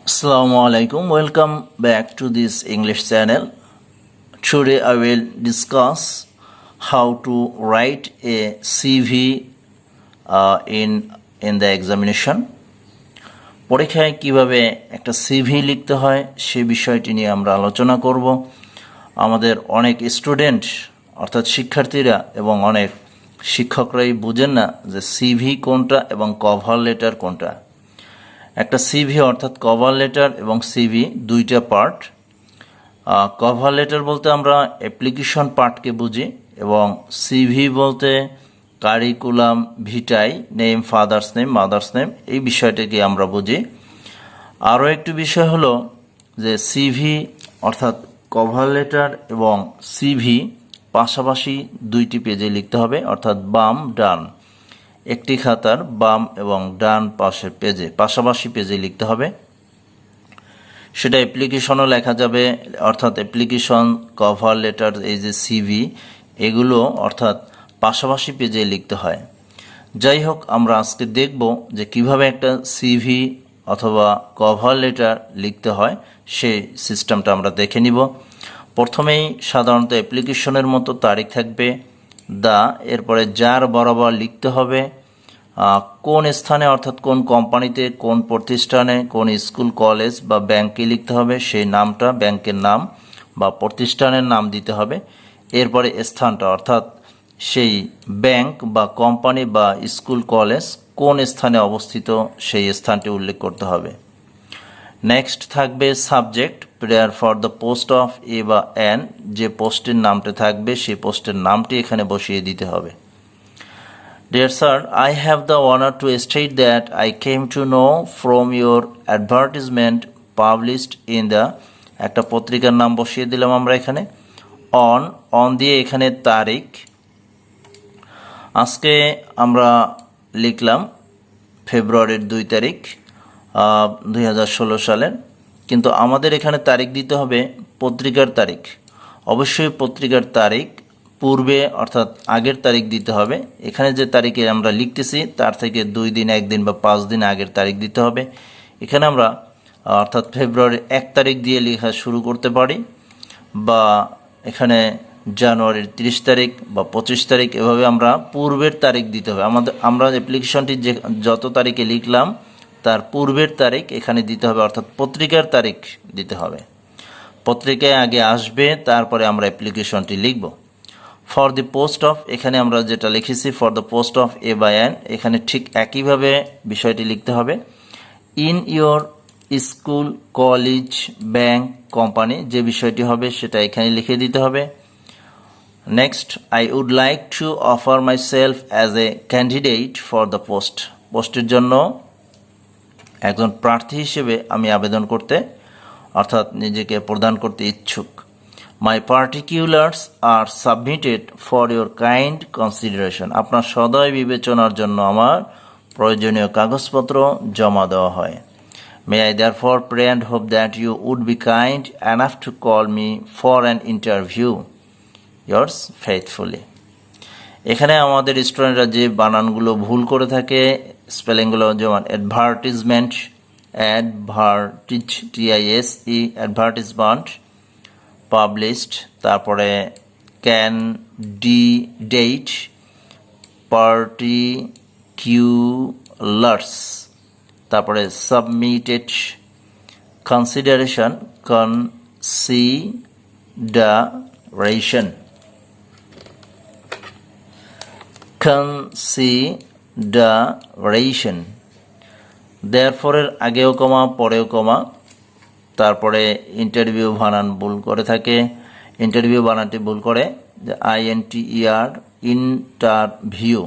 Assalamu alaikum. Welcome back to this English channel. Today I will discuss how to write a CV in the examination. পরীক্ষায় কিভাবে একটা CV লিখতে হয় সেই বিষয়টি নিয়ে আমরা আলোচনা করব। আমাদের অনেক স্টুডেন্ট অর্থাৎ শিক্ষার্থীরা এবং অনেক শিক্ষকরাই বুঝেন না যে সিভি কোনটা এবং কভার লেটার কোনটা। একটা সিভি অর্থাৎ কভার লেটার এবং সিভি দুইটা পার্ট। কভার লেটার বলতে আমরা অ্যাপ্লিকেশন পার্টকে বুঝি এবং সিভি বলতে curriculum vitae, name, father's name, mother's name, এই বিষয়টাকে আমরা বুঝি। আরও একটি বিষয় হলো যে সিভি অর্থাৎ কভার লেটার এবং সিভি পাশাপাশি দুইটি পেজে লিখতে হবে, অর্থাৎ বাম ডান, একটি খাতার বাম এবং ডান পাশের পেজে পাশাপাশি পেজে লিখতে হবে। সেটা অ্যাপ্লিকেশনও লেখা যাবে, অর্থাৎ অ্যাপ্লিকেশন, কভার লেটার, এই যে সিভি, এগুলো অর্থাৎ পাশাপাশি পেজে লিখতে হয়। যাই হোক, আমরা আজকে দেখব যে কিভাবে একটা সিভি অথবা কভার লেটার লিখতে হয়, সেই সিস্টেমটা আমরা দেখে নিব। প্রথমেই সাধারণত অ্যাপ্লিকেশনের মতো তারিখ থাকবে দা, এরপরে যার বরাবর লিখতে হবে কোন স্থানে অর্থাৎ কোন কোম্পানিতে, কোন প্রতিষ্ঠানে, কোন স্কুল, কলেজ বা ব্যাংকে লিখতে হবে সেই নামটা, ব্যাংকের নাম বা প্রতিষ্ঠানের নাম দিতে হবে। এরপরে স্থানটা অর্থাৎ সেই ব্যাংক বা কোম্পানি বা স্কুল, কলেজ কোন স্থানে অবস্থিত সেই স্থানটি উল্লেখ করতে হবে। নেক্সট থাকবে subject, prayer for the post of এ বা এন, যে পোস্টের নামটা থাকবে সেই পোস্টের নামটি এখানে বসিয়ে দিতে হবে। Dear sir, I have the honor to state that I came to know from your advertisement published in the, একটা পত্রিকার নাম বসিয়ে দিলাম আমরা এখানে। অন দিয়ে এখানে তারিখ, আজকে আমরা লিখলাম ফেব্রুয়ারির 2 তারিখ 2016 সালের, কিন্তু আমাদের এখানে তারিখ দিতে হবে পত্রিকার তারিখ। অবশ্যই পত্রিকার তারিখ পূর্বে অর্থাৎ আগের তারিখ দিতে হবে। এখানে যে তারিখে আমরা লিখতেছি তার থেকে 2 দিন, 1 দিন বা 5 দিন আগের তারিখ দিতে হবে। এখানে আমরা অর্থাৎ ফেব্রুয়ারির 1 তারিখ দিয়ে লেখা শুরু করতে পারি, বা এখানে জানুয়ারির 30 তারিখ বা 25 তারিখ, এভাবে আমরা পূর্বের তারিখ দিতে হবে। আমরা অ্যাপ্লিকেশনটি যে যত তারিখে লিখলাম তার পূর্বের তারিখ এখানে দিতে হবে, অর্থাৎ পত্রিকার তারিখ দিতে হবে। পত্রিকায় আগে আসবে, তারপরে আমরা অ্যাপ্লিকেশনটি লিখব। ফর দি পোস্ট অফ, এখানে আমরা যেটা লিখেছি ফর দ্য পোস্ট অফ এ বা এন, এখানে ঠিক একইভাবে বিষয়টি লিখতে হবে। In your school, college, bank, company, যে বিষয়টি হবে সেটা এখানে লিখে দিতে হবে। Next, I would like to offer my self as a candidate for the post, পোস্টের জন্য একজন প্রার্থী হিসেবে আমি আবেদন করতে অর্থাৎ নিজেকে প্রদান করতে ইচ্ছুক। My particulars are submitted for your kind consideration, আপনার সদয় বিবেচনার জন্য আমার প্রয়োজনীয় কাগজপত্র জমা দেওয়া হয়। May I therefore pray and hope that you would be kind enough to call me for an interview, yours faithfully. এখানে আমাদের স্টুডেন্টরা যে বানানগুলো ভুল করে থাকে, স্পেলিংগুলো যেমন অ্যাডভার্টিজমেন্ট, TISE, অ্যাডভার্টিজমেন্ট, পাবলিশড, তারপরে ক্যান্ডিডেট, পার্টিকুলার্স, তারপরে সাবমিটেড, কনসিডারেশন, কনসিডারেশন, দেয়ারফরের আগেও কমা পরেও কমা, তারপরে ইন্টারভিউ বানান ভুল করে থাকে, ইন্টারভিউ বানানটি ভুল করে, যে INTER, ইন্টারভিউ,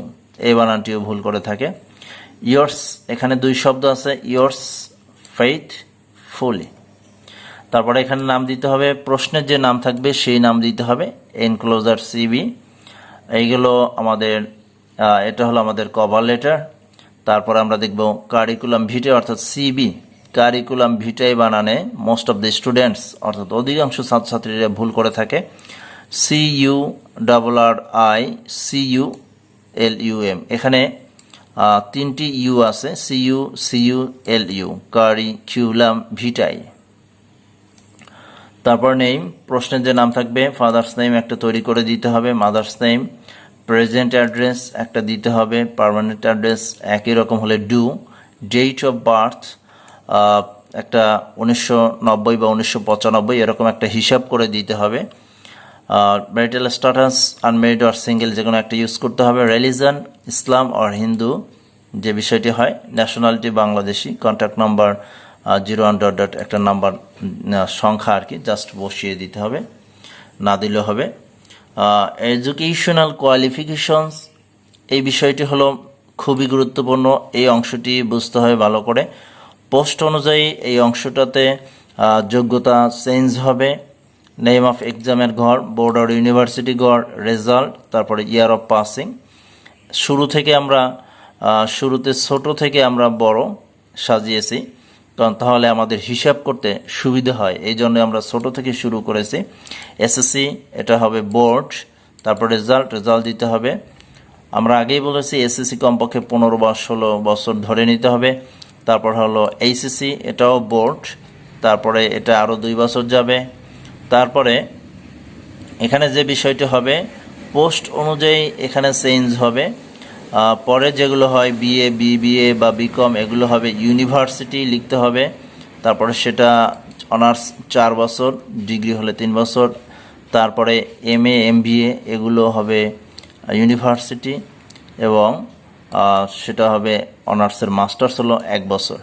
এই বানানটিও ভুল করে থাকে। ইয়ার্স, এখানে 2 শব্দ আছে, ইয়ার্স ফেইথফুলি। তারপরে এখানে নাম দিতে হবে, প্রশ্নের যে নাম থাকবে সেই নাম দিতে হবে। এনক্লোজার, সিভি, এইগুলো আমাদের, এটা হলো আমাদের কভার লেটার। তারপর আমরা দেখব কারিকুলাম ভিটাe অর্থাৎ সিবি, কারিকুলাম ভিটাe বানানে মোস্ট অফ দ্য স্টুডেন্টস অর্থাৎ অধিকাংশ ছাত্রছাত্রীরা ভুল করে থাকে। CURRICULUM, এখানে তিনটি ইউ আছে, CU কারিকুলাম ভিটাই। তারপর নেম, প্রশ্নের যে নাম থাকবে ফাদার্স নেম একটা তৈরি করে দিতে হবে, মাদার্স নেম, প্রেজেন্ট অ্যাড্রেস একটা দিতে হবে, পার্মানেন্ট অ্যাড্রেস একই রকম হলে ডু, ডেট অফ বার্থ একটা 1990 বা 1995 এরকম একটা হিসাব করে দিতে হবে। Marital status unmarried or single যে কোনো একটা ইউজ করতে হবে। রিলিজন ইসলাম অর হিন্দু যে বিষয়টি হয়। ন্যাশনালিটি বাংলাদেশি। কন্ট্যাক্ট নাম্বার 01 একটা নাম্বার সংখ্যা আর কি জাস্ট বসিয়ে দিতে হবে, না দিলেও হবে। এডুকেশনাল কোয়ালিফিকেশনস এই বিষয়টি হলো খুবই গুরুত্বপূর্ণ, এই অংশটি বুঝতে হবে ভালো করে। পোস্ট অনুযায়ী এই অংশটাতে যোগ্যতা চেঞ্জ হবে। নেম অফ এক্সামের ঘর, বোর্ড অর ইউনিভার্সিটি ঘর, রেজাল্ট, তারপরে ইয়ার অফ পাসিং। শুরুতে ছোট থেকে আমরা বড় সাজিয়েছি, কারণ তাহলে আমাদের হিসাব করতে সুবিধা হয়, এই জন্য আমরা ছোট থেকে শুরু করেছি। এসএসসি এটা হবে বোর্ড, তারপর রেজাল্ট দিতে হবে। আমরা আগেই বলেছি এসএসসি কমপক্ষে 15 বা 16 বছর ধরে নিতে হবে। তারপর হলো এইচএসসি, এটাও বোর্ড, তারপরে এটা আরও 2 বছর যাবে। তারপরে এখানে যে বিষয়টি হবে পোস্ট অনুযায়ী এখানে চেঞ্জ হবে। পরে যেগুলো হয় বিএ, বিবিএ বা বিকম এগুলো হবে ইউনিভার্সিটি লিখতে হবে। তারপরে সেটা অনার্স 4 বছর, ডিগ্রি হলে 3 বছর। তারপরে এমএ, এমবিএ এগুলো হবে ইউনিভার্সিটি, এবং সেটা হবে অনার্সের মাস্টার্স হলো 1 বছর।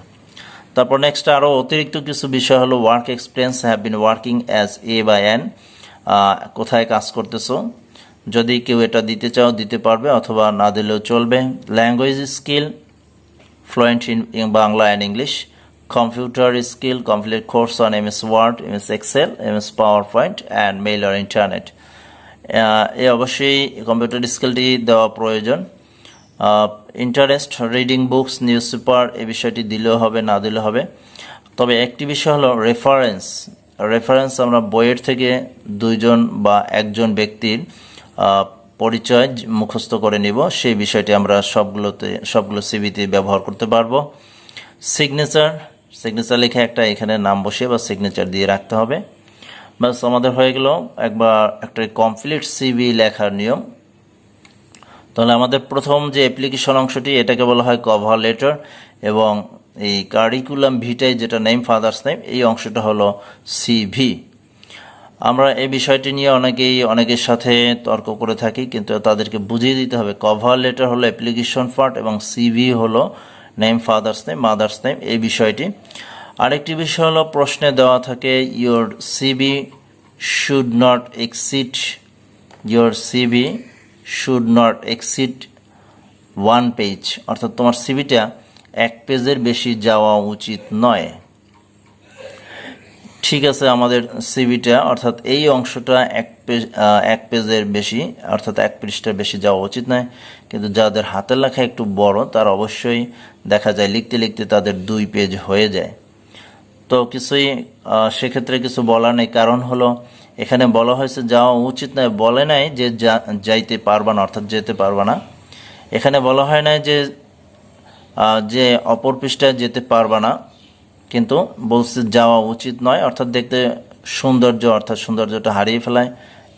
তারপর নেক্সট আরও অতিরিক্ত কিছু বিষয় হলো work experience, have been working as a বা এন, কোথায় কাজ করতেছো, যদি কেউ এটা দিতে চাও দিতে পারবে, অথবা না দিলেও চলবে। Language skill, fluent in Bangla and English. Computer skill, complete course on MS word, MS Excel, MS PowerPoint and mail or internet. এ অবশ্যই কম্পিউটার স্কিলটি দেওয়া প্রয়োজন। Interest, reading books, newspaper এই বিষয়টি দিলেও হবে, না দিলেও হবে। তবে একটি বিষয় হলো রেফারেন্স আমরা বইয়ের থেকে 2 জন বা 1 জন ব্যক্তির পরিচয় মুখস্থ করে নিব, সেই বিষয়টি আমরা সবগুলো সিভিতে ব্যবহার করতে পারবো। সিগনেচার লিখে একটা এখানে নাম বসিয়ে বা সিগনেচার দিয়ে রাখতে হবে। বাস আমাদের হয়ে গেল একবার একটা কমপ্লিট সিভি লেখার নিয়ম। তাহলে আমাদের প্রথম যে অ্যাপ্লিকেশন অংশটি এটাকে বলা হয় কভার লেটার, এবং এই কারিকুলাম ভিটাই যেটা নেম ফাদার্স নেম এই অংশটা হলো সিভি। আমরা এই বিষয়টি নিয়ে অনেকের সাথে তর্ক করে থাকি, কিন্তু তাদেরকে বুঝিয়ে দিতে হবে কভার লেটার হলো অ্যাপ্লিকেশন পার্ট এবং সিভি হলো name father's name mother's name এই বিষয়টি। আরেকটি বিষয় হলো প্রশ্নে দেওয়া থাকে your CV should not exceed 1 page, অর্থাৎ তোমার সিভিটা 1 পেজের বেশি যাওয়া উচিত নয়। ঠিক আছে, আমাদের সিভিটা অর্থাৎ এই অংশটা 1 পেজের বেশি অর্থাৎ 1 পৃষ্ঠার বেশি যাওয়া উচিত নয়, কিন্তু যাদের হাতের লেখা একটু বড় তার অবশ্যই দেখা যায় লিখতে লিখতে তাদের 2 পেজ হয়ে যায়। তো সেক্ষেত্রে কিছু বলার নেই, কারণ হলো এখানে বলা হয়েছে যাওয়া উচিত নয়, বলে নাই যে যাইতে পারবা না অর্থাৎ যেতে পারবা না। এখানে বলা হয় না যে অপর পৃষ্ঠায় যেতে পারবা না, কিন্তু বলছে যাওয়া উচিত নয়, অর্থাৎ দেখতে সৌন্দর্যটা হারিয়ে ফেলায়,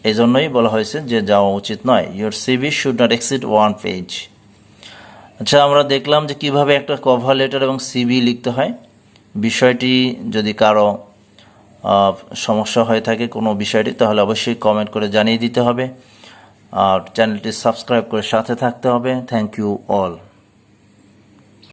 এই জন্যই বলা হয়েছে যে যাওয়া উচিত নয়। Your CV should not exceed 1 page. আচ্ছা, আমরা দেখলাম যে কিভাবে একটা কভার লেটার এবং সিভি লিখতে হয়। বিষয়টি যদি কারো সমস্যা হয়ে থাকে কোনো বিষয়টি, তাহলে অবশ্যই কমেন্ট করে জানিয়ে দিতে হবে, আর চ্যানেলটি সাবস্ক্রাইব করে সাথে থাকতে হবে। Thank you all.